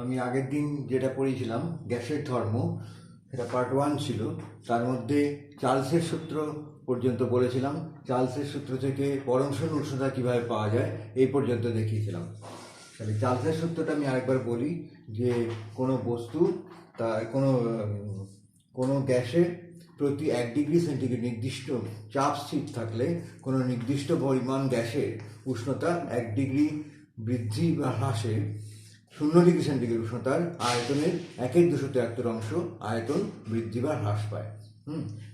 আমি আগের দিন যেটা পড়েছিলাম গ্যাসের ধর্ম, সেটা পার্ট 1 ছিল। তার মধ্যে চার্লসের সূত্র পর্যন্ত বলেছিলাম। চার্লসের সূত্র থেকে পরম শূন্য উষ্ণতা কীভাবে পাওয়া যায় এই পর্যন্ত দেখিয়েছিলাম। তাহলে চার্লসের সূত্রটা আমি আরেকবার বলি, যে কোনো বস্তু তা কোনো গ্যাসের প্রতি 1 ডিগ্রি সেন্টিগ্রেড নির্দিষ্ট চাপ স্থির থাকলে কোনো নির্দিষ্ট পরিমাণ গ্যাসের উষ্ণতা 1 ডিগ্রি বৃদ্ধি বা হ্রাসে 0 ডিগ্রি সেন্টিগ্রেড উষ্ণতার আয়তনের 1/273 অংশ আয়তন বৃদ্ধি বা হ্রাস পায়।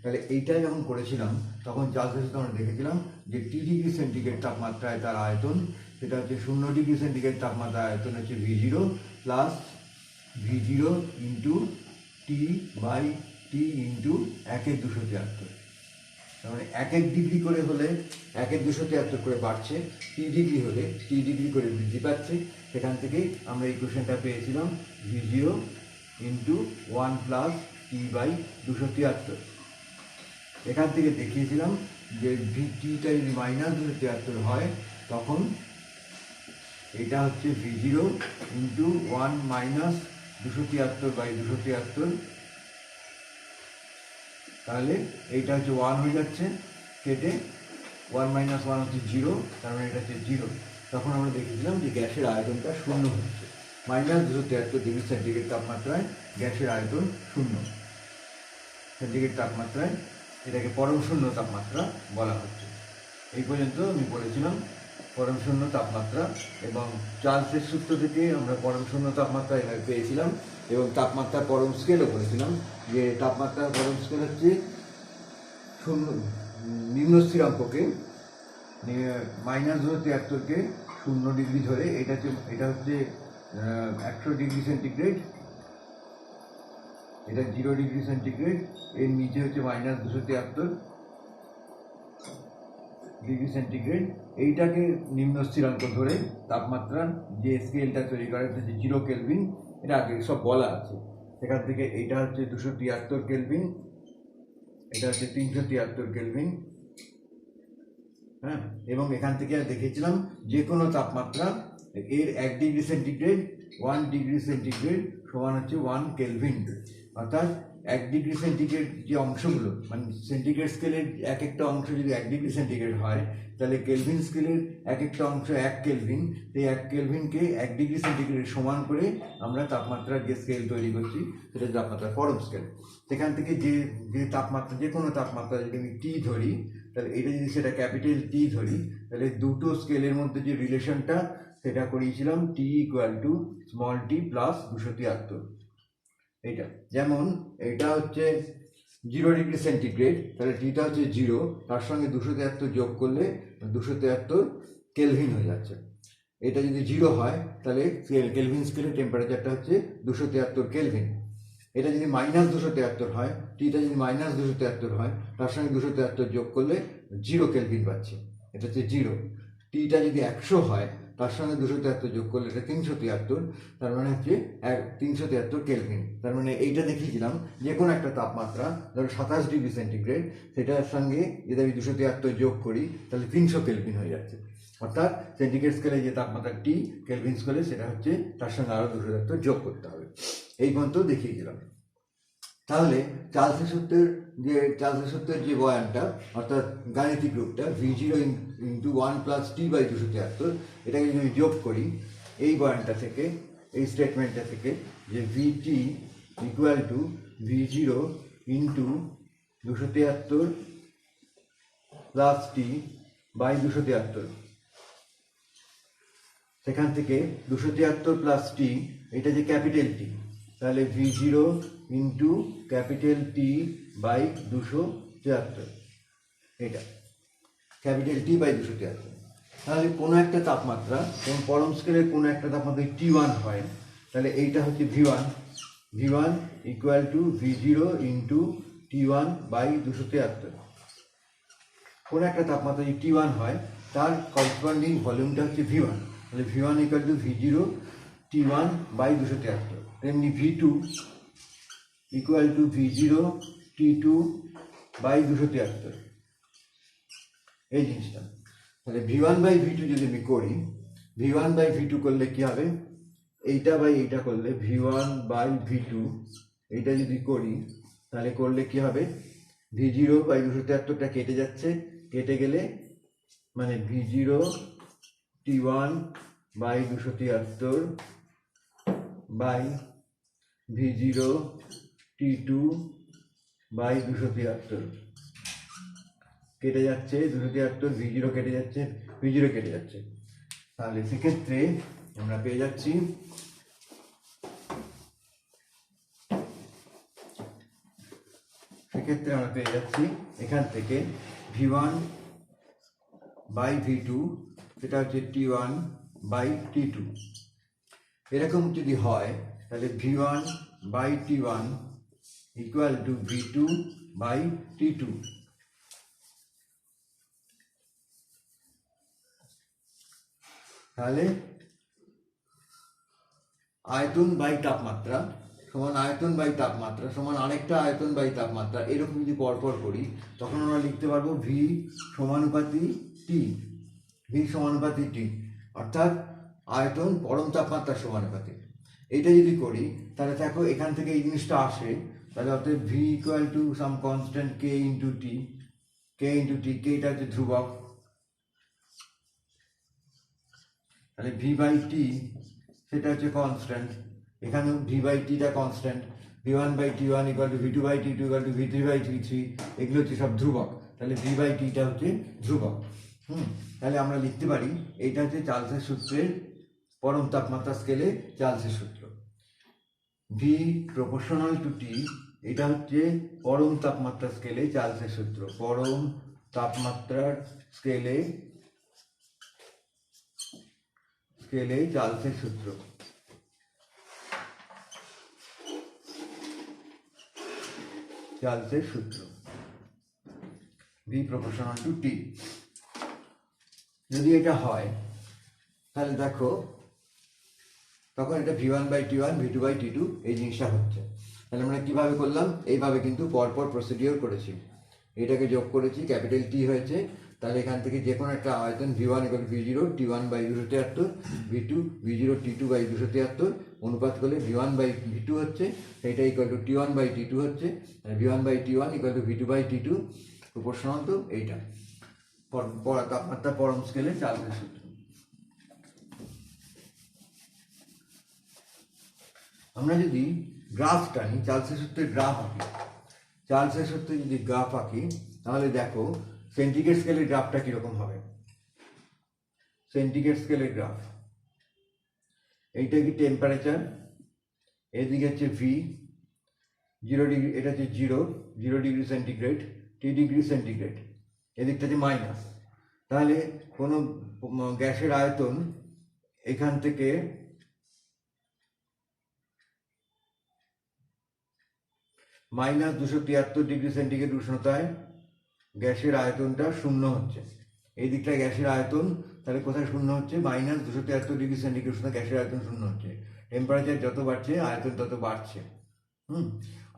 তাহলে এইটা যখন করেছিলাম তখন চার্লসের সূত্রে আমরা দেখেছিলাম যে টি ডিগ্রি সেন্টিগ্রেড তাপমাত্রায় তার আয়তন, সেটা হচ্ছে 0 ডিগ্রি সেন্টিগ্রেড তাপমাত্রার আয়তন হচ্ছে V0 plus V0 into T by T into 1/273। তার মানে 1 ডিগ্রি করে হলে 1/273 করে বাড়ছে, টি ডিগ্রি হলে টি ডিগ্রি করে বৃদ্ধি পাচ্ছে। সেখান থেকেই আমরা ইকুয়েশনটা পেয়েছিলাম V0 into 1 plus T by 273। এখান থেকে দেখিয়েছিলাম যে টিটা যদি -273 হয় তখন এটা হচ্ছে V0 ইন্টু 1 মাইনাস 273 বাই 273। তাহলে এইটা হচ্ছে 1 হয়ে যাচ্ছে, কেটে 1 মাইনাস 1 হচ্ছে 0, তার মানে এটা হচ্ছে 0। তখন আমরা দেখেছিলাম যে গ্যাসের আয়তনটা 0 হচ্ছে। -273 ডিগ্রি সেন্টিগ্রেড তাপমাত্রায় গ্যাসের আয়তন 0 সেন্টিগ্রেড তাপমাত্রায়, এটাকে পরম শূন্য তাপমাত্রা বলা হচ্ছে। এই পর্যন্ত আমি বলেছিলাম পরম শূন্য তাপমাত্রা, এবং চার্লসের সূত্র থেকে আমরা পরম শূন্য তাপমাত্রা এভাবে পেয়েছিলাম, এবং তাপমাত্রা পরম স্কেলও বলেছিলাম যে তাপমাত্রার পরম স্কেল হচ্ছে নিম্ন স্থিরাঙ্ককে -273কে 0 ডিগ্রি ধরে, এটা হচ্ছে 100 ডিগ্রি সেন্টিগ্রেড, এটা 0 ডিগ্রি সেন্টিগ্রেড, এর নিচে হচ্ছে -273 ডিগ্রি সেন্টিগ্রেড। এইটাকে নিম্ন স্থিরাঙ্ক ধরে তাপমাত্রার যে স্কেলটা তৈরি করা হচ্ছে 0 কেলভিন, এটা আগে সব বলা আছে। সেখান থেকে এইটা হচ্ছে 273 কেলভিন, এটা হচ্ছে 373 কেলভিন। হ্যাঁ, এবং এখান থেকে দেখেছিলাম যে কোনো তাপমাত্রা এর 1 ডিগ্রি সেন্টিগ্রেড 1 ডিগ্রি সেন্টিগ্রেড সমান হচ্ছে 1 কেলভিন। অর্থাৎ 1 ডিগ্রি সেন্টিগ্রেড যে অংশগুলো, মানে সেন্টিগ্রেড স্কেলের এক একটা অংশ যদি 1 ডিগ্রি সেন্টিগ্রেড হয়, তাহলে কেলভিন স্কেলের এক একটা অংশ 1 কেলভিন। সেই 1 কেলভিনকে 1 ডিগ্রি সেন্টিগ্রেড সমান করে আমরা তাপমাত্রার যে স্কেল তৈরি করছি সেটা তাপমাত্রার পরম স্কেল। সেখান থেকে যে তাপমাত্রা, যে কোনো তাপমাত্রা যদি আমি টি ধরি, তাহলে এটা যদি সেটা ক্যাপিটাল টি ধরি, তাহলে দুটো স্কেলের মধ্যে যে রিলেশনটা সেটা করিয়েছিলাম T equal to small T plus 273। এইটা যেমন এটা হচ্ছে 0 ডিগ্রি সেন্টিগ্রেড, তাহলে টিটা হচ্ছে 0, তার সঙ্গে 273 যোগ করলে 273 কেলভিন হয়ে যাচ্ছে। এটা যদি 0 হয় তাহলে কেলভিন স্কেলের টেম্পারেচারটা হচ্ছে 273 কেলভিন। এটা যদি -273 হয়, টিটা যদি -273 হয়, তার সঙ্গে 273 যোগ করলে 0 কেলভিন পাচ্ছি, এটা হচ্ছে 0। টিটা যদি 100 হয়, তার সঙ্গে 273 যোগ করলে এটা 373, তার মানে হচ্ছে 373 কেলভিন। তার মানে এইটা দেখিয়েছিলাম যে কোনো একটা তাপমাত্রা, ধরো 27 ডিগ্রি সেন্টিগ্রেড, সেটার সঙ্গে যদি আমি 273 যোগ করি তাহলে 300 কেলভিন হয়ে যাচ্ছে। অর্থাৎ সেন্টিগ্রেড স্কেলে যে তাপমাত্রা টি, কেলভিন স্কেলে সেটা হচ্ছে তার সঙ্গে আরও 273 যোগ করতে হবে। এই পর্যন্ত দেখিয়েছিলাম। তাহলে চার্লসের সূত্রের যে বয়ানটা, অর্থাৎ গাণিতিক রূপটা V0 into 1 plus T by 273, এটাকে যদি যোগ করি এই বয়ানটা থেকে, এই স্টেটমেন্টটা থেকে, যে VT equal to V0 into 273 plus T by 273, সেখান থেকে 273 প্লাস টি, এটা যে ক্যাপিটাল টি, তাহলে V0 into capital T by 273, এটা ক্যাপিটাল টি বাই 273। তাহলে কোনো একটা তাপমাত্রা, যেমন পরম স্কেলের কোনো একটা তাপমাত্রা T1 হয়, তাহলে এইটা হচ্ছে V1 equal to V0 into T1 by 273। কোনো একটা তাপমাত্রা যদি T1 হয়, তার করসপন্ডিং ভলিউমটা হচ্ছে V1, তাহলে V1 equal to V0 T1 by 273। তেমনি V2 equal to V0 T2 by 273, এই জিনিসটা। তাহলে V1 বাই V2 যদি আমি করি, V1 বাই V2 করলে কী হবে, এইটা বাই এইটা করলে V1 বাই V2 এইটা যদি করি তাহলে করলে কি হবে, V0 বাই 273টা কেটে যাচ্ছে, কেটে গেলে মানে V0 T1 by 273 by V0 T2 by 273 কেটে যাচ্ছে, 273 V0 কেটে যাচ্ছে, V0 কেটে যাচ্ছে। তাহলে সেক্ষেত্রে আমরা পেয়ে যাচ্ছি এখান থেকে V1 বাই V2 সেটা হচ্ছে T1 বাই T2। এরকম যদি হয় তাহলে V1 by T1 equal to V2 by T2। তাহলে আয়তন বাই তাপমাত্রা সমান আয়তন বাই তাপমাত্রা সমান আরেকটা আয়তন বাই তাপমাত্রা, এরকম যদি পরপর করি তখন আমরা লিখতে পারবো V সমানুপাতি T, অর্থাৎ আয়তন পরম তাপমাত্রার সমানুপাতিক। এটা যদি করি তাহলে দেখো এখান থেকে এই জিনিসটা আসে, তাহলে অর্থাৎ V equal to some constant K into T, এটা হচ্ছে ধ্রুবক, তাহলে V বাই টি সেটা হচ্ছে কনস্ট্যান্ট, এখানেও V by theta constant, V1 by T1 equal to V2 by T2 equal to V3 by T3, এগুলো হচ্ছে সব ধ্রুবক, তাহলে V বাই টিটা হচ্ছে ধ্রুবক। তাহলে আমরা লিখতে পারি এইটা হচ্ছে চার্লসের সূত্রের পরম তাপমাত্রা স্কেলে চার্লসের সূত্র, V প্রপোর্শনাল টু টি, এটা হচ্ছে পরম তাপমাত্রা স্কেলে চার্লসের সূত্র, পরম তাপমাত্রার স্কেলে চার্লসের সূত্র। V প্রপোর্শনাল টু টি। যদি এটা হয় তাহলে দেখো তখন এটা V1 by T1 V2 by T2 এই জিনিসটা হচ্ছে। তাহলে আমরা কিভাবে করলাম, এইভাবে কিন্তু পরপর প্রসিডিওর করেছি, এটাকে যোগ করেছি, ক্যাপিটাল টি হয়েছে, তাহলে এখান থেকে যে কোনো একটা আয়তন V1 equal V0 T1 by 273, V2 V0 T2 by 273 অনুপাত করলে V1 বাই V2 হচ্ছে, সেইটা equal to T1 by T2 হচ্ছে, V1 by T1 equal to V2 by T2 proportional to এইটা তাপমাত্রা পরম স্কেলে চার্লসের সূত্র। আমরা যদি গ্রাফ টানি, চার্লসের সূত্রের গ্রাফ আঁকি, চার্লসের সূত্রে যদি গ্রাফ আঁকি তাহলে দেখো সেন্টিগ্রেড স্কেলের গ্রাফটা কিরকম হবে। সেন্টিগ্রেড স্কেলের গ্রাফ, এইটা কি টেম্পারেচার, এদিকে হচ্ছে V 0 ডিগ্রি, এটা হচ্ছে 0 degree centigrade, T degree centigrade, এদিকটা হচ্ছে মাইনাস। তাহলে কোনো গ্যাসের আয়তন এখান থেকে মাইনাস 273 ডিগ্রি সেন্টিগ্রেড উষ্ণতায় গ্যাসের আয়তনটা শূন্য হচ্ছে, এই দিকটা গ্যাসের আয়তন, তাহলে কোথায় শূন্য হচ্ছে, মাইনাস 273 ডিগ্রি সেন্টিগ্রেড উষ্ণতা গ্যাসের আয়তন শূন্য হচ্ছে, টেম্পারেচার যত বাড়ছে আয়তন তত বাড়ছে।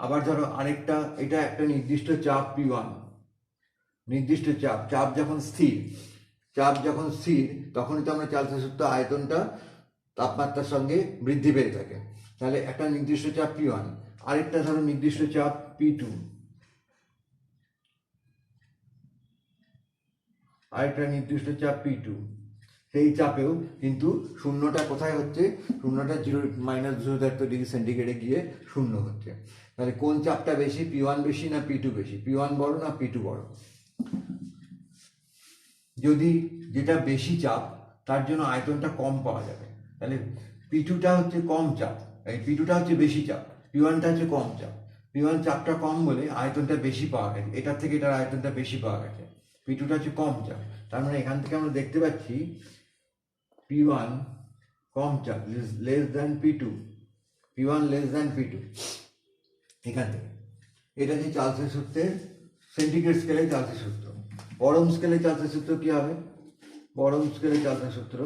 আবার ধরো আরেকটা, এটা একটা নির্দিষ্ট চাপ P1, নির্দিষ্ট চাপ যখন স্থির, তখনই তো আমরা চার্লসের সূত্র আয়তনটা তাপমাত্রার সঙ্গে বৃদ্ধি পেতে থাকে। তাহলে একটা নির্দিষ্ট চাপ P1, আরেকটা ধরো নির্দিষ্ট চাপ P2, সেই চাপেও কিন্তু শূন্যটা কোথায় হচ্ছে, শূন্যটা 0 - 273 ডিগ্রি সেন্টিগ্রেডে গিয়ে শূন্য হচ্ছে। তাহলে কোন চাপটা বেশি, P1 বেশি না P2 বেশি, P1 বড় না P2 বড়? যদি যেটা বেশি চাপ তার জন্য আয়তনটা কম পাওয়া যাবে, তাহলে P2টা হচ্ছে কম চাপ, এই P2টা হচ্ছে বেশি চাপ, P1টা হচ্ছে কম চাপ, P1 চাপটা কম বলে আয়তনটা বেশি পাওয়া গেছে, এটার থেকে এটার আয়তনটা বেশি পাওয়া গেছে, P2টা হচ্ছে কম চাপ। তার মানে এখান থেকে আমরা দেখতে পাচ্ছি P1 কম চাপ, less than P2, P1 less than P2। এখান থেকে এটা যে চার্লসের সূত্রের সেন্টিগ্রেড স্কেলে চার্লসের সূত্র। পরম স্কেলে চার্লসের সূত্র কি হবে, পরম স্কেলে চার্লসের সূত্র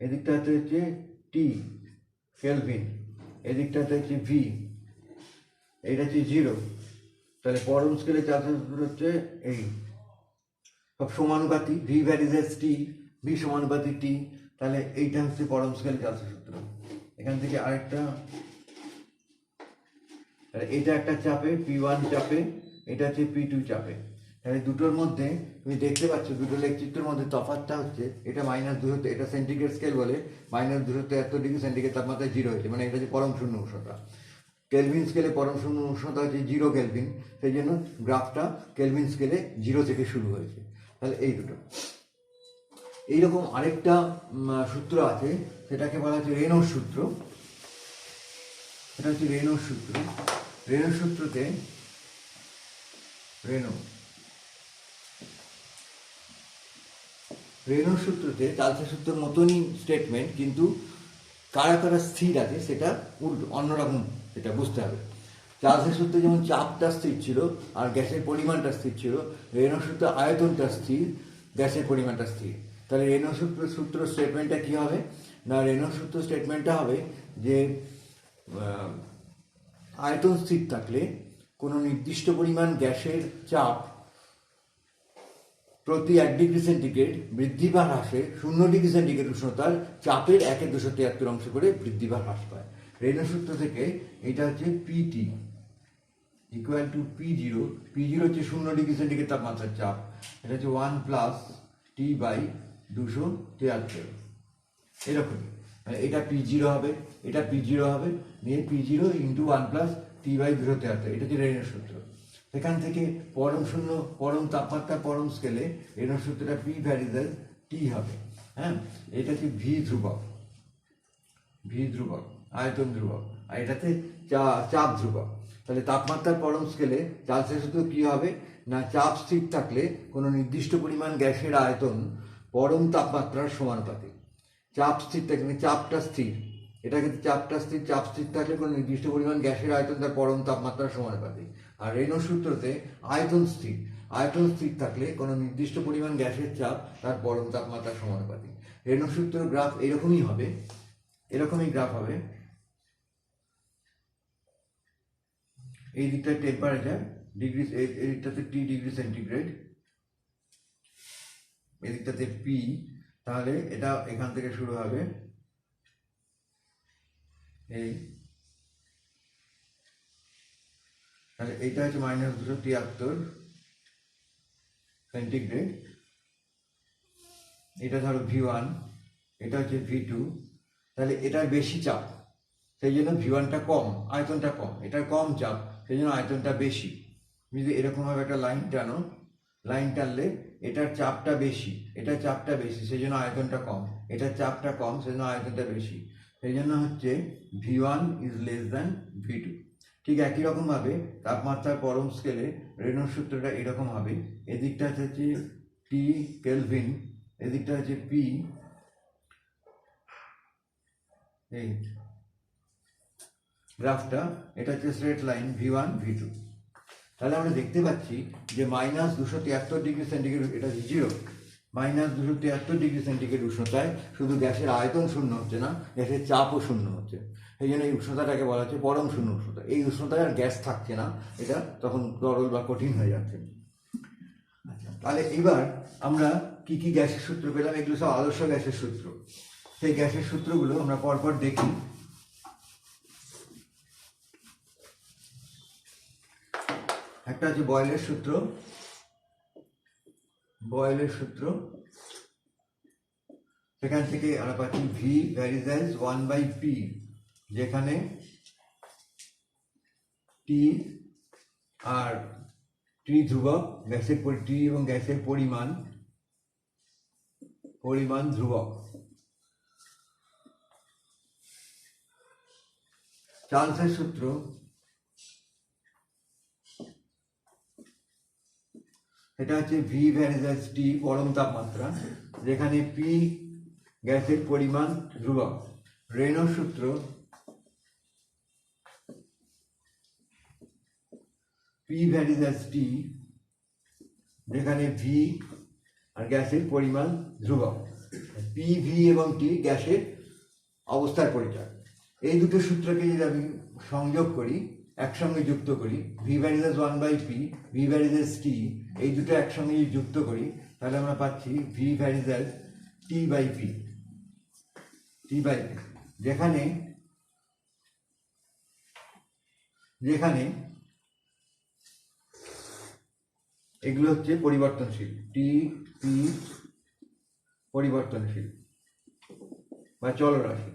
এদিকটাতে হচ্ছে টি কেলভিন, এদিকটাতে হচ্ছে ভি, এইটা হচ্ছে 0। তাহলে পরম স্কেলে চার্লসের সূত্র হচ্ছে এই সব সমানুপাতি, V varies as T, V সমানুপাতি টি, তাহলে এইটা হচ্ছে পরম স্কেল চার্লসের সূত্র। এখান থেকে আরেকটা, এটা একটা চাপে P1 চাপে, এটা হচ্ছে P2 চাপে। তাহলে দুটোর মধ্যে তুমি দেখতে পাচ্ছ দুটো লেখচিত্রের মধ্যে তফাৎটা হচ্ছে, এটা -200, এটা সেন্টিগ্রেড স্কেল বলে, -273 ডিগ্রি সেন্টিগ্রেড তাপমাত্রায় 0 হয়েছে, মানে এটা হচ্ছে পরম শূন্য উষ্ণতা। কেলভিন স্কেলে পরম শূন্য উষ্ণতা হচ্ছে 0 কেলভিন, সেই জন্য গ্রাফটা কেলভিন স্কেলে 0 থেকে শুরু হয়েছে। তাহলে এই দুটো। এইরকম আরেকটা সূত্র আছে, সেটাকে বলা হচ্ছে রেনর সূত্র। এটা হচ্ছে রেনর সূত্র। রেনর সূত্রতে রেনর সূত্রতে চার্লসের সূত্রের মতনই স্টেটমেন্ট, কিন্তু কারা কারা স্থির আছে সেটা উল্টো অন্যরকম, সেটা বুঝতে হবে। চার্লসের সূত্রে যেমন চাপটা স্থির ছিল আর গ্যাসের পরিমাণটা স্থির ছিল, রেনর সূত্রে আয়তনটা স্থির, গ্যাসের পরিমাণটা স্থির। তাহলে রেনর সূত্র স্টেটমেন্টটা কী হবে না, রেনর সূত্র স্টেটমেন্টটা হবে যে আয়তন স্থির থাকলে কোনো নির্দিষ্ট পরিমাণ গ্যাসের চাপ প্রতি 1 ডিগ্রি সেন্টিগ্রেড বৃদ্ধি বা হ্রাসে 0 ডিগ্রি সেন্টিগ্রেড উষ্ণতার চাপের 1/273 অংশ করে বৃদ্ধি বা হ্রাস পায়। রেনর সূত্র থেকে এটা হচ্ছে PT ইকুয়াল টু P0 হচ্ছে 0 ডিগ্রি সেন্টিগ্রেড তাপমাত্রার চাপ, এটা হচ্ছে 1 + T/273 এরকমই। এটা P0 হবে, এটা P0 হবে, নিয়ে P0 × 1 + T/273, এটা হচ্ছে রেনর সূত্র। সেখান থেকে পরম তাপমাত্রা পরম স্কেলে রেনর সূত্রটা P ভ্যারিজেস T হবে। হ্যাঁ, এটা হচ্ছে V ধ্রুবক, আয়তন ধ্রুবক, আর এটাতে চাপ ধ্রুবক। তাহলে তাপমাত্রার পরম স্কেলে চার্লসের সূত্র কী হবে না, চাপ স্থির থাকলে কোনো নির্দিষ্ট পরিমাণ গ্যাসের আয়তন পরম তাপমাত্রার সমানুপাতিক। চাপ স্থির থাকলে চাপটা স্থির, এটা কিন্তু চাপ স্থির থাকলে কোনো নির্দিষ্ট পরিমাণ গ্যাসের আয়তন তার পরম তাপমাত্রার সমানুপাতিক। আর রেনর সূত্রতে আয়তন স্থির থাকলে কোনো নির্দিষ্ট পরিমাণ গ্যাসের চাপ তার পরম তাপমাত্রার সমানুপাতিক। রেনর সূত্রের গ্রাফ এরকমই হবে, গ্রাফ হবে। এই দিকটা টেম্পারেচার ডিগ্রি, এই দিকটাতে T ডিগ্রি সেন্টিগ্রেড, এই দিকটাতে P। তাহলে এটা এখান থেকে শুরু হবে, এই তাহলে এইটা হচ্ছে -273 সেন্টিগ্রেড, এটা ধরো V1, এটা হচ্ছে V2। তাহলে এটার বেশি চাপ, সেই জন্য V1টা কম, আয়তনটা কম, এটার কম চাপ, সেই জন্য আয়তনটা বেশি। যদি এরকমভাবে একটা লাইন টানো, লাইন টানলে এটার চাপটা বেশি, এটার চাপটা বেশি, সেই জন্য আয়তনটা কম, এটার চাপটা কম, সেই জন্য আয়তনটা বেশি, সেই জন্য হচ্ছে V1 > V2। ঠিক একই রকমভাবে তাপমাত্রার পরম স্কেলে রেনর সূত্রটা এরকম হবে। এদিকটা হচ্ছে T কেলভিন, এদিকটা হচ্ছে P, এই গ্রাফটা, এটা হচ্ছে স্ট্রেট লাইন V1 V2। তাহলে আমরা দেখতে পাচ্ছি যে -273 ডিগ্রি সেন্টিগ্রেড, এটা 0, -273 ডিগ্রি সেন্টিগ্রেড উষ্ণতায় শুধু গ্যাসের আয়তন শূন্য হচ্ছে না, গ্যাসের চাপও শূন্য হচ্ছে। সেই জন্য এই উষ্ণতাটাকে বলা হচ্ছে পরম শূন্য উষ্ণতা। এই উষ্ণতায় আর গ্যাস থাকছে না, এটা তখন তরল বা কঠিন হয়ে যাচ্ছে। আচ্ছা, তাহলে এবার আমরা কি কি গ্যাসের সূত্র পেলাম, এগুলো সব আদর্শ গ্যাসের সূত্র। সেই গ্যাসের সূত্রগুলো আমরা পরপর দেখি। একটা হচ্ছে বয়েলের সূত্র, সেখান থেকে আমরা পাচ্ছি V ভ্যারিজেস 1/P, যেখানে T আর T ধ্রুবক, গ্যাসের T এবং গ্যাসের পরিমাণ ধ্রুবক। চার্লসের সূত্র, এটা হচ্ছে V ভ্যারিজেস T পরম তাপমাত্রা, যেখানে P গ্যাসের পরিমাণ ধ্রুবক। রেনর সূত্র, P ভ্যারিজেস T, যেখানে V আর গ্যাসের পরিমাণ ধ্রুবক। P, V এবং T গ্যাসের অবস্থার পরিচয়। এই দুটো সূত্রকে যদি আমি সংযোগ করি, একসঙ্গে যুক্ত করি, V varies as 1/P, V varies as T, এই দুটো একসঙ্গে যদি যুক্ত করি, তাহলে আমরা পাচ্ছি V ভ্যারিজেস T/P। T/P, যেখানে যেখানে এগুলো হচ্ছে পরিবর্তনশীল, T/P পরিবর্তনশীল বা চলরাশি,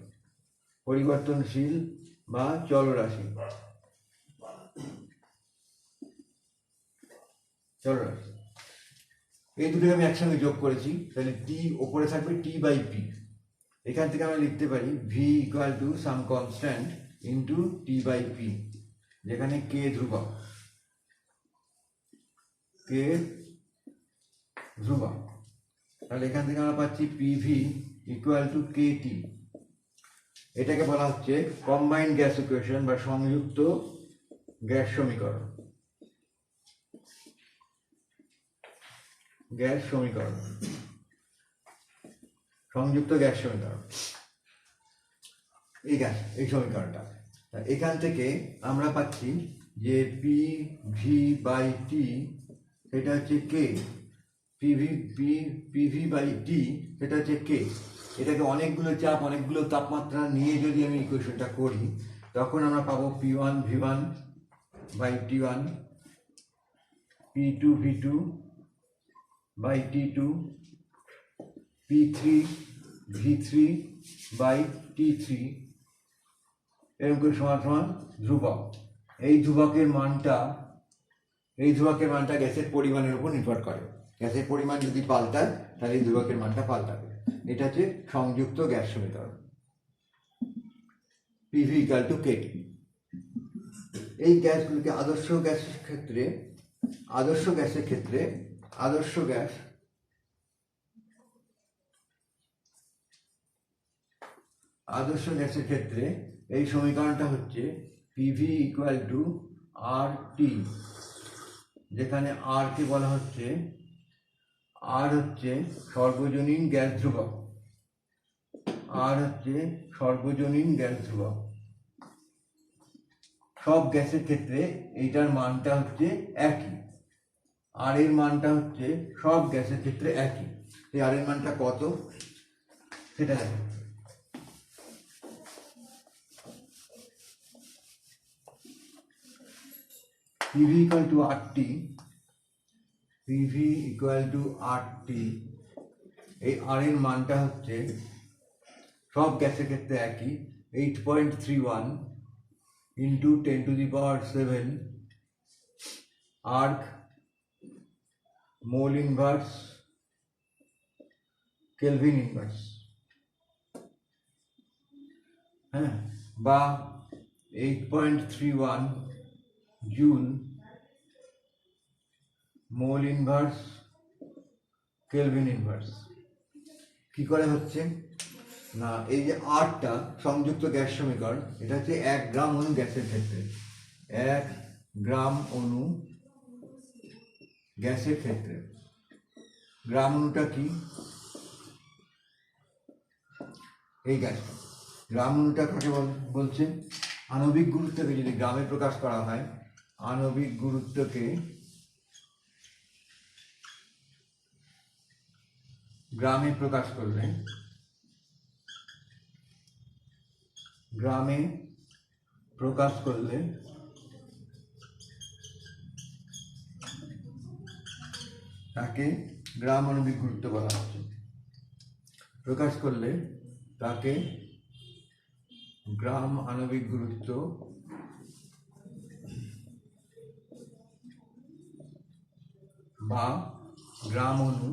পরিবর্তনশীল বা চলরাশি, চলরাশি। এই দুটোকে আমি একসঙ্গে যোগ করেছি, তাহলে টি ওপরে থাকবে T/P। এখান থেকে আমরা লিখতে পারি V equal to some constant into T/P, যেখানে কে ধ্রুবক, কে ধ্রুবক। তাহলে এখান থেকে আমরা পাচ্ছি PV ইকুয়াল টু KT। এটাকে বলা হচ্ছে কম্বাইন্ড গ্যাস ইকুয়েশন বা সংযুক্ত গ্যাস সমীকরণ, গ্যাস সমীকরণ, সংযুক্ত গ্যাস সমীকরণ। এই সমীকরণটা এখান থেকে আমরা পাচ্ছি যে PV/T সেটা হচ্ছে কে, PV/T সেটা হচ্ছে কে। এটাকে অনেকগুলো চাপ, অনেকগুলো তাপমাত্রা নিয়ে যদি আমি ইকুয়েশনটা করি, তখন আমরা পাবো P1V1/T1, P2V2/T2, P3V3/T3, এরকম করে সমান সমান ধ্রুবক। এই ধ্রুবকের মানটা গ্যাসের পরিমাণের উপর নির্ভর করে। গ্যাসের পরিমাণ যদি পাল্টায় তাহলে এই ধ্রুবকের মানটা পাল্টাবে। এটা হচ্ছে সংযুক্ত গ্যাস সমীকরণ, PV ইকুয়াল টু KT। এই গ্যাসগুলিকে আদর্শ গ্যাসের ক্ষেত্রে এই সমীকরণটা হচ্ছে PV ইকুয়াল টু RT, যেখানে R কে বলা হচ্ছে, R হচ্ছে সর্বজনীন গ্যাস ধ্রুবক, R হচ্ছে সর্বজনীন গ্যাস ধ্রুবক। সব গ্যাসের ক্ষেত্রে এইটার মানটা হচ্ছে একই, আর এর মানটা হচ্ছে সব গ্যাসের ক্ষেত্রে একই। এই আর এর মানটা কত সেটা দেখো। PV ইকুয়াল টু RT, এই আর এর মানটা হচ্ছে সব গ্যাসের ক্ষেত্রে একই, 8.31 into 10⁷ erg mole inverse kelvin inverse, হ্যাঁ, বা 8.31 joule mole inverse kelvin inverse. কি করে হচ্ছে না, এই যে আরটা সংযুক্ত গ্যাস সমীকরণ, এটা হচ্ছে 1 গ্রাম অণু গ্যাসের ক্ষেত্রে, 1 গ্রাম অণু গ্যাসের ক্ষেত্রে। গ্রাম অণুটা কি, এই গ্যাসটা গ্রাম অণুটা কাকে বলছে? আণবিক গুরুত্বকে যদি গ্রামে প্রকাশ করা হয়, আণবিক গুরুত্বকে গ্রামে প্রকাশ করলে, তাকে গ্রাম আণবিক গুরুত্ব বলা হচ্ছে। প্রকাশ করলে তাকে গ্রাম আণবিক গুরুত্ব বা গ্রাম অণু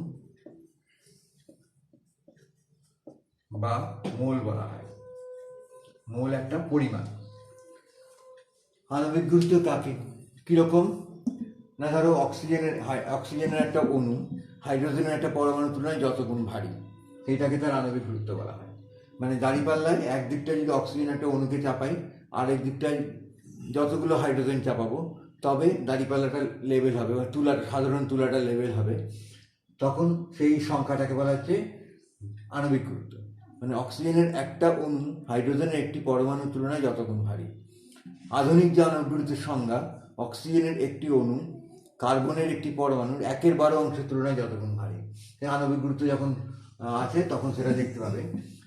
বা মোল বলা হয়। মোল একটা পরিমাণ। আণবিক গুরুত্ব কাকে কিরকম না, ধরো অক্সিজেনের একটা অণু হাইড্রোজেনের একটা পরমাণুর তুলনায় যত গুণ ভারী, সেইটাকে তার আণবিক গুরুত্ব বলা হয়। মানে দাঁড়িপাল্লায় এক দিকটায় যদি অক্সিজেন একটা অণুকে চাপাই, আর এক দিকটায় যতগুলো হাইড্রোজেন চাপাবো, তবে দাঁড়িপাল্লাটা লেভেল হবে, বা সাধারণ তুলাটা লেভেল হবে, তখন সেই সংখ্যাটাকে বলা হচ্ছে আণবিক গুরুত্ব। মানে অক্সিজেনের একটা অণু হাইড্রোজেনের একটি পরমাণুর তুলনায় যত গুণ ভারী। আধুনিক যে আণবিক গুরুত্বের সংজ্ঞা, অক্সিজেনের একটি অণু কার্বনের একটি পরমাণুর 1/12 অংশের তুলনায় যত গুণ ভারী। আণবিক গুরুত্ব যখন আছে তখন সেটা দেখতে পাবে।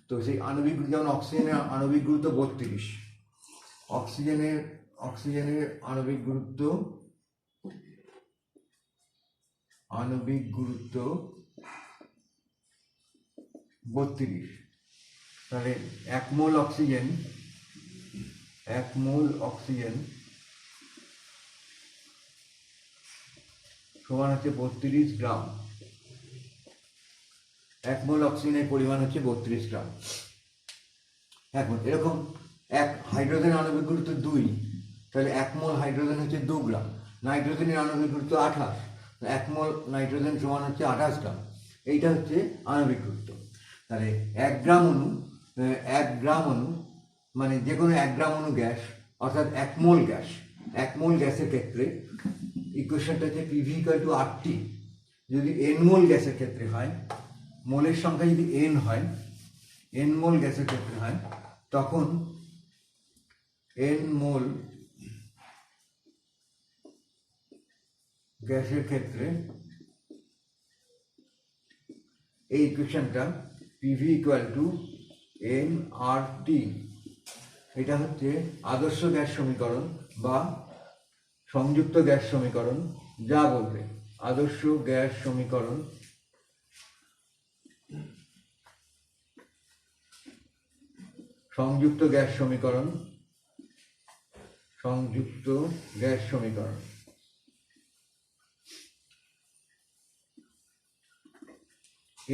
তো তো সেই আণবিক গুরুত্ব, যেমন অক্সিজেনের আণবিক গুরুত্ব 32, অক্সিজেনের আণবিক গুরুত্ব 32, তাহলে 1 মোল অক্সিজেন সমান হচ্ছে 32 গ্রাম। 1 মোল অক্সিজেনের পরিমাণ হচ্ছে 32 গ্রাম। এখন এরকম এক হাইড্রোজেন আণবিক গুরুত্ব 2, তাহলে 1 মোল হাইড্রোজেন হচ্ছে 2 গ্রাম। নাইট্রোজেনের আণবিক গুরুত্ব 28, 1 মোল নাইট্রোজেন সমান হচ্ছে 28 গ্রাম। এইটা হচ্ছে আণবিক গুরুত্ব। তাহলে 1 গ্রাম অণু মানে যে কোনো 1 গ্রাম অণু গ্যাস, অর্থাৎ 1 মোল গ্যাসের ক্ষেত্রে ইকুয়েশনটা হচ্ছে পিভি ইকুয়াল টু আরটি। যদি এন মোল গ্যাসের ক্ষেত্রে হয়, মোলের সংখ্যা যদি এন মোল গ্যাসের ক্ষেত্রে হয়, তখন এন মোল গ্যাসের ক্ষেত্রে এই ইকুয়েশনটা পিভি ইকুয়াল টু এন আর টি। এটা হচ্ছে আদর্শ গ্যাস সমীকরণ বা সংযুক্ত গ্যাস সমীকরণ, যা বলবে আদর্শ গ্যাস সমীকরণ, সংযুক্ত গ্যাস সমীকরণ।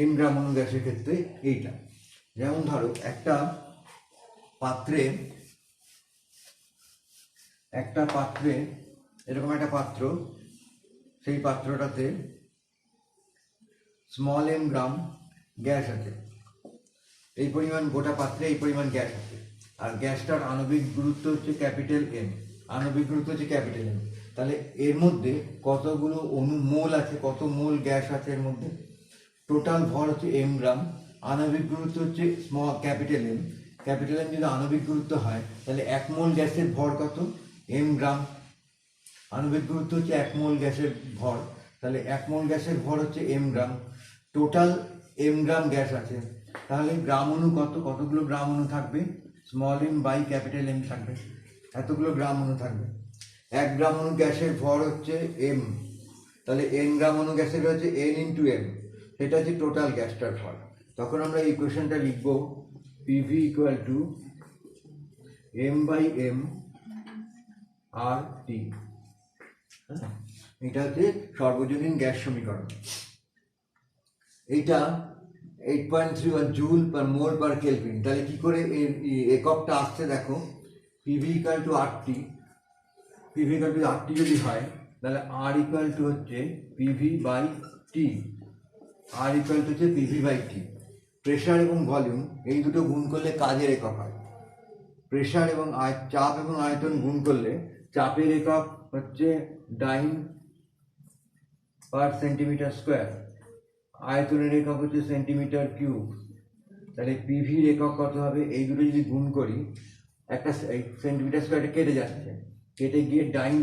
এন গ্রাম অণু গ্যাসের ক্ষেত্রে এইটা। যেমন ধরো একটা পাত্রে এরকম একটা পাত্র, সেই পাত্রটাতে স্মল এম গ্রাম গ্যাস আছে, এই পরিমাণ গোটা পাত্রে এই পরিমাণ গ্যাস আছে, আর গ্যাসটার আণবিক গুরুত্ব হচ্ছে ক্যাপিটাল এম। তাহলে এর মধ্যে কতগুলো মোল আছে, কত মোল গ্যাস আছে এর মধ্যে? টোটাল ভর হচ্ছে এম গ্রাম, আণবিক গুরুত্ব হচ্ছে ক্যাপিটাল এম যদি আণবিক গুরুত্ব হয়, তাহলে 1 মোল গ্যাসের ভর কত? M gram. আণবিক গুরুত্ব হচ্ছে 1 মোল গ্যাসের ভর, তাহলে 1 মোল গ্যাসের ভর হচ্ছে M gram. Total M gram gas আছে, তাহলে গ্রাম অণু কতগুলো গ্রাম অণু থাকবে? Small M by capital M থাকবে, এতগুলো গ্রাম অণু থাকবে। 1 গ্রাম অণু গ্যাসের ভর হচ্ছে এম, তাহলে এন গ্রাম অণু গ্যাসের হচ্ছে এন ইন্টু এম, সেটা হচ্ছে টোটাল গ্যাসটার ভর। তখন আমরা এই ইকুয়েশনটা লিখবো PV equal to M by M R T. এটা হচ্ছে সর্বজনীন গ্যাস সমীকরণ। এইটা 8.31 জুল পার মোল পার কেলভিন। তাহলে কি করে এর এককটা আসছে দেখো, পিভি ইকুয়াল টু আরটি। যদি হয়, তাহলে আর ইকুয়াল টু হচ্ছে পিভি বাই টি। প্রেসার এবং ভলিউম এই দুটো গুণ করলে কাজের একক হয়। প্রেসার এবং চাপ এবং আয়তন গুণ করলে চাপের একক হচ্ছে ডাইন পার সেন্টিমিটার স্কোয়ার, আয়তনের একক হচ্ছে সেন্টিমিটার কিউব। তাহলে পিভির একক কত হবে? এই দুটো যদি গুণ করি, একটা সেন্টিমিটার স্কোয়ারটা কেটে যাচ্ছে, কেটে গিয়ে ডাইন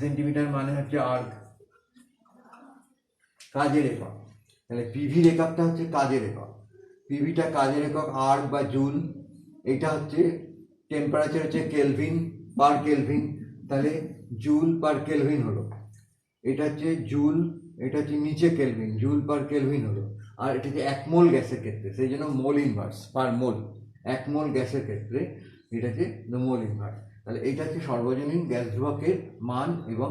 সেন্টিমিটার মানে হচ্ছে আর্ক, কাজের একক। তাহলে পিভির এককটা হচ্ছে কাজের একক, পিভিটা কাজের একক আর্ক বা জুল। এটা হচ্ছে টেম্পারেচার হচ্ছে কেলভিন পার কেলভিন, তাহলে জুল পার কেলভিন হলো। এটা হচ্ছে জুল, এটা হচ্ছে নিচে কেলভিন, জুল পার কেলভিন হলো। আর এটা হচ্ছে 1 মোল গ্যাসের ক্ষেত্রে, সেই জন্য মোল ইনভার্স পার মোল। 1 মোল গ্যাসের ক্ষেত্রে এটা হচ্ছে মোল ইনভার্স। তাহলে এটা হচ্ছে সর্বজনীন গ্যাস ধ্রুবকের মান। এবং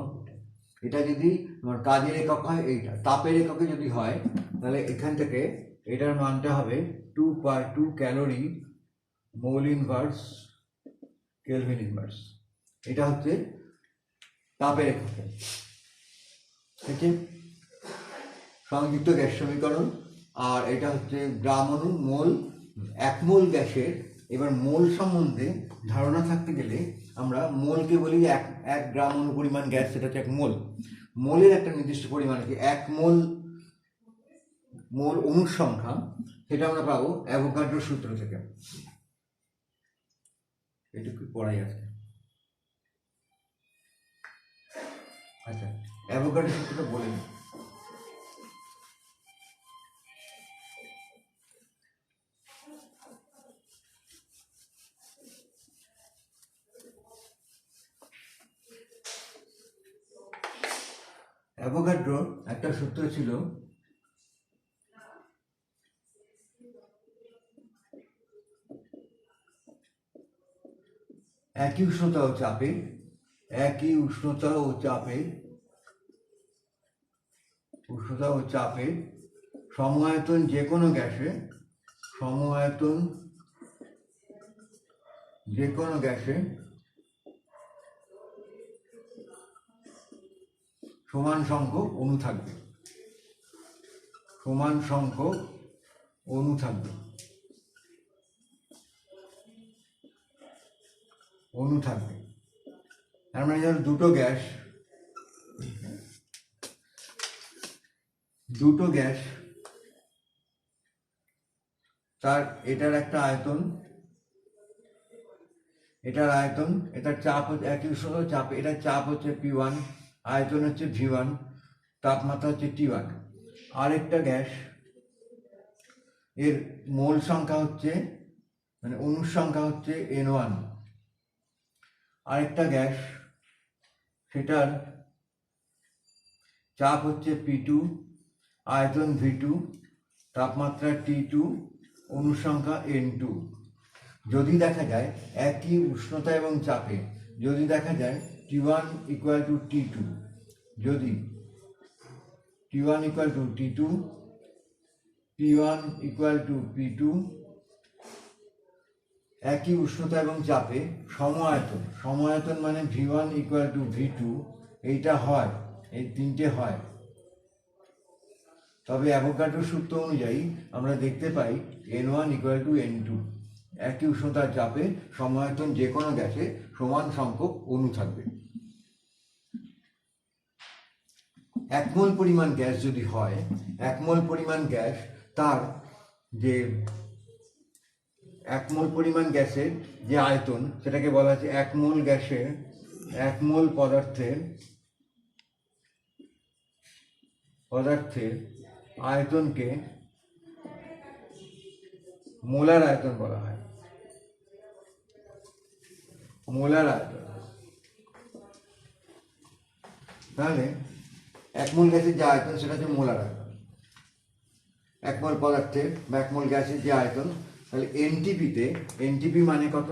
এটা যদি তোমার কাজের একক হয়, এইটা তাপের এককে যদি হয়, তাহলে এখান থেকে এটার মানটা হবে 2 calorie mole inverse kelvin inverse. এটা হচ্ছে তাপের এককে। ঠিক আছে, সংযুক্ত গ্যাস সমীকরণ। আর এটা হচ্ছে গ্রাম অণু মোল, 1 মোল গ্যাসের। এবার মোল সম্বন্ধে ধারণা থাকতে গেলে আমরা মোলকে বলি যে 1 গ্রাম অণু পরিমাণ গ্যাস, সেটা হচ্ছে 1 মোল। মোলের একটা নির্দিষ্ট পরিমাণ আছে, 1 মোল অণুর সংখ্যা, সেটা আমরা পাবো অ্যাভোগাড্রোর সূত্র থেকে। এটুকু পড়াই আছে। আচ্ছা, অ্যাভোগাড্রোর সূত্রটা বলে নিই। অ্যাভোগাড্রোর একটা সূত্র ছিল, একই উষ্ণতা ও চাপে, একই উষ্ণতা ও চাপে, উষ্ণতা ও চাপে সম-আয়তন যে কোনো গ্যাসে, সম-আয়তন যে কোনো গ্যাসে সমান সংখ্যক অণু থাকবে, সমান সংখ্যক অণু থাকবে, অণু থাকবে। তার মানে ধরো দুটো গ্যাস, তার এটার একটা আয়তন, এটার আয়তন, এটার চাপ হচ্ছে একই উষ্ণতা চাপ, এটার চাপ হচ্ছে P1, আয়তন হচ্ছে V1, তাপমাত্রা হচ্ছে T1। আরেকটা গ্যাস, এর মোল সংখ্যা হচ্ছে মানে অণুর সংখ্যা হচ্ছে N1। আরেকটা গ্যাস, সেটার চাপ হচ্ছে P2, আয়তন V2, তাপমাত্রা T2, অণুর সংখ্যা N2। যদি দেখা যায় একই উষ্ণতা এবং চাপে, যদি দেখা যায় T1 ইকুয়াল টু T2, যদি T1 equal two T2, P1 equal to P2, একই উষ্ণতা এবং চাপে সম-আয়তন, সম-আয়তন মানে V1 ইকুয়াল টু V2, এইটা হয়, এই তিনটে হয়, তবে অ্যাভোগাড্রোর সূত্র অনুযায়ী আমরা দেখতে পাই N1 ইকুয়াল টু N2। একই উষ্ণতার চাপে সম-আয়তন যে কোনো গ্যাসে সমান সংখ্যক অণু থাকবে। 1 মোল পরিমাণ গ্যাস যদি হয়, 1 মোল পরিমাণ গ্যাস, তার যে 1 মোল পরিমাণ গ্যাসের যে আয়তন, সেটাকে বলা হচ্ছে 1 মোল গ্যাসের, 1 মোল পদার্থের আয়তনকে মোলার আয়তন বলা হয়, মোলার আয়তন। তাহলে 1 মোল গ্যাসের যে আয়তন সেটা হচ্ছে মোলার আয়তন, 1 মোল পদার্থের বা 1 মোল গ্যাসের যে আয়তন। তাহলে এনটিপি মানে কত?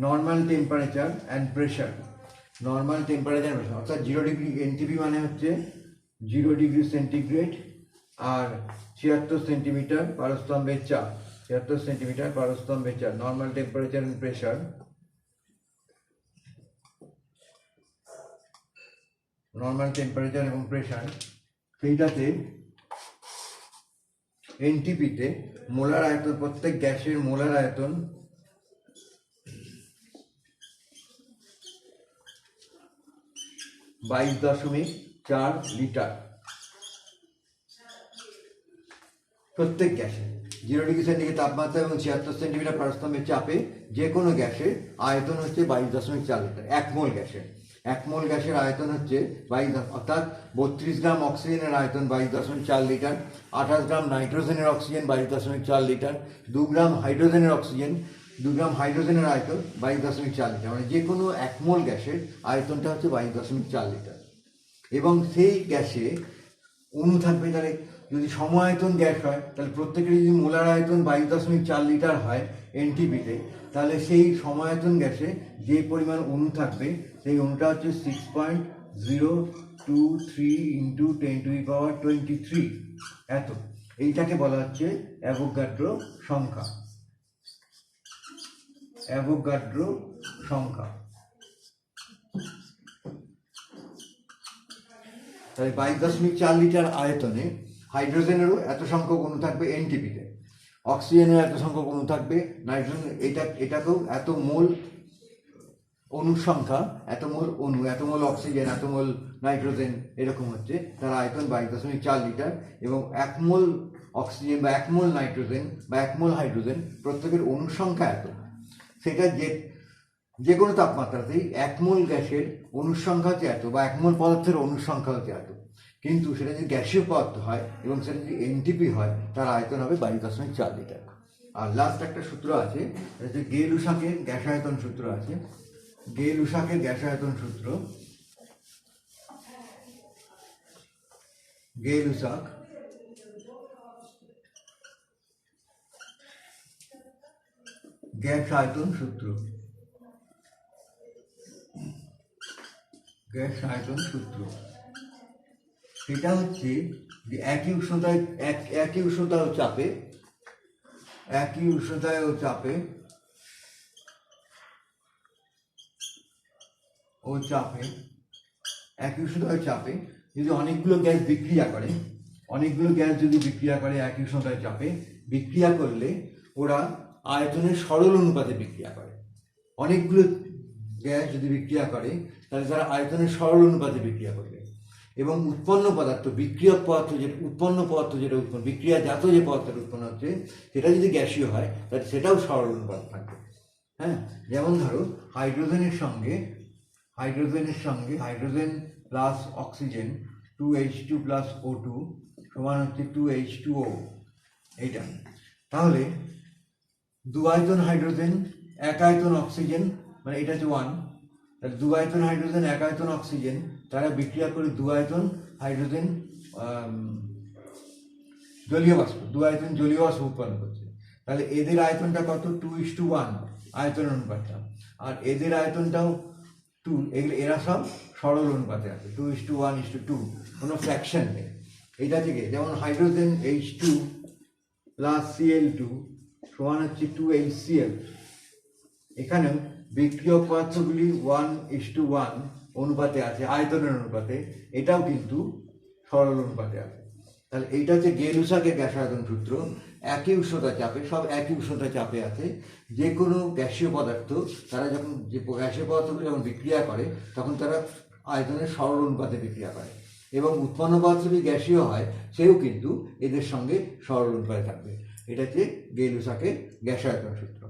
Normal temperature and pressure, normal temperature অর্থাৎ 0 ডিগ্রি, এনটিপি মানে হচ্ছে 0 ডিগ্রি সেন্টিগ্রেড আর 76 সেন্টিমিটার পারস্তম্ভের চাপ, 76 সেন্টিমিটার পারস্তম্ভের চাপ, normal temperature and pressure, normal temperature এবং প্রেশার। সেইটাতে এনটিপিতে মোলার আয়তন, প্রত্যেক গ্যাসের মোলার আয়তন 22.4 লিটার। প্রত্যেক গ্যাসে 0 ডিগ্রি সেন্টিগ্রেড তাপমাত্রা এবং 76 সেন্টিমিটার পারস্তম্ভের চাপে যে কোনো গ্যাসের আয়তন হচ্ছে 22.4 লিটার। 1 মোল গ্যাসের, 1 মোল গ্যাসের আয়তন হচ্ছে 22, অর্থাৎ 32 গ্রাম অক্সিজেনের আয়তন 22.4 লিটার, 28 গ্রাম নাইট্রোজেনের অক্সিজেন 22.4 লিটার, 2 গ্রাম হাইড্রোজেনের অক্সিজেন, 2 গ্রাম হাইড্রোজেনের আয়তন 22.4 লিটার। মানে যে কোনো 1 মোল গ্যাসের আয়তনটা হচ্ছে 22.4 লিটার। এবং সেই গ্যাসে অণু থাকবে, তাহলে যদি সম-আয়তন গ্যাস হয়, তাহলে প্রত্যেকের যদি মোলার আয়তন 22.4 লিটার হয় এনটিপিতে, তাহলে সেই সম-আয়তন গ্যাসে যে পরিমাণ অণু থাকবে সেই অণুটা হচ্ছে 6.023 ইন্টু 10⁻23 এত। এইটাকে বলা হচ্ছে অ্যাভোগাড্রো সংখ্যা, অ্যাভোগাড্রো সংখ্যা। তাহলে 22.4 লিটার আয়তনে হাইড্রোজেনেরও এত সংখ্যক অণু থাকবে এনটিপিতে, অক্সিজেনের এত সংখ্যক অণু থাকবে, নাইট্রোজেন এটাকেও এত মোল অণুর সংখ্যা, এত মোল অণু, এত মোল অক্সিজেন, এত মোল নাইট্রোজেন, এরকম হচ্ছে তার আয়তন 22.4 লিটার। এবং 1 মোল অক্সিজেন বা 1 মোল নাইট্রোজেন বা 1 মোল হাইড্রোজেন প্রত্যেকের অণুর সংখ্যা এত। সেটা যে কোনো তাপমাত্রাতেই 1 মোল গ্যাসের অণুর সংখ্যা হচ্ছে এত, বা 1 মোল পদার্থের অণুর সংখ্যা হচ্ছে এত। কিন্তু সেটা যদি গ্যাসীয় পদার্থ হয় এবং সেটা যদি এনটিপি হয়, তার আয়তন হবে 22.4 লিটার। আর লাস্ট একটা সূত্র আছে, যে গে-লুসাকের গ্যাস আয়তন সূত্র আছে, গে-লুসাকের গ্যাস আয়তন সূত্র। গে-লুসাক গ্যাস আয়তন সূত্র। গ্যাস আয়তন সূত্র সেটা হচ্ছে যে একই উষ্ণতায় একই উষ্ণতা ও চাপে একই উষ্ণতায় ও চাপে একই উষ্ণতায় চাপে যদি অনেকগুলো গ্যাস বিক্রিয়া করে, যদি বিক্রিয়া করে একই উষ্ণতায় চাপে, বিক্রিয়া করলে ওরা আয়তনের সরল অনুপাতে বিক্রিয়া করে। অনেকগুলো গ্যাস যদি বিক্রিয়া করে তাহলে তারা আয়তনের সরল অনুপাতে বিক্রিয়া করবে এবং উৎপন্ন পদার্থ, বিক্রিয়ক পদার্থ যেটা উৎপন্ন বিক্রিয়াজাত যে পদার্থটা উৎপন্ন হচ্ছে সেটা যদি গ্যাসীয় হয় তাহলে সেটাও সরল অনুপাত থাকবে। হ্যাঁ, যেমন ধরো hydrogen hydrogen plus oxygen 2H2 plus O2 সমান হচ্ছে 2H2O। এইটা তাহলে দু আয়তন হাইড্রোজেন এক আয়তন অক্সিজেন, মানে এটা হচ্ছে 1, তাহলে দু আয়তন হাইড্রোজেন এক আয়তন অক্সিজেন তারা বিক্রিয়া করে দু আয়তন হাইড্রোজেন জলীয় বাষ্প উৎপন্ন করছে। তাহলে এদের আয়তনটা কত? 2:1 আয়তন অনুপাতটা, আর এদের আয়তনটাও 2। এরা সব সরল অনুপাতে আছে, 2:1:2, কোনো ফ্র্যাকশন নেই। এটা থেকে যেমন হাইড্রোজেন H2 প্লাস Cl2 সমান হচ্ছে 2HCl। এখানেও বিক্রিয়ক পদার্থগুলি 1:1 অনুপাতে আছে, আয়তনের অনুপাতে, এটাও কিন্তু সরল অনুপাতে আছে। তাহলে এইটা হচ্ছে গে-লুসাকের গ্যাস আয়তন সূত্র। একই উষ্ণতা চাপে, সব একই উষ্ণতা চাপে আছে, যে কোনো গ্যাসীয় পদার্থ তারা যখন গ্যাসীয় পদার্থগুলো যখন বিক্রিয়া করে তখন তারা আয়তনের সরল অনুপাতে বিক্রিয়া করে এবং উৎপন্ন পদার্থ যদি গ্যাসীয় হয় সেও কিন্তু এদের সঙ্গে সরল অনুপাতে থাকবে। এটা হচ্ছে গে-লুসাকের গ্যাস আয়তন সূত্র।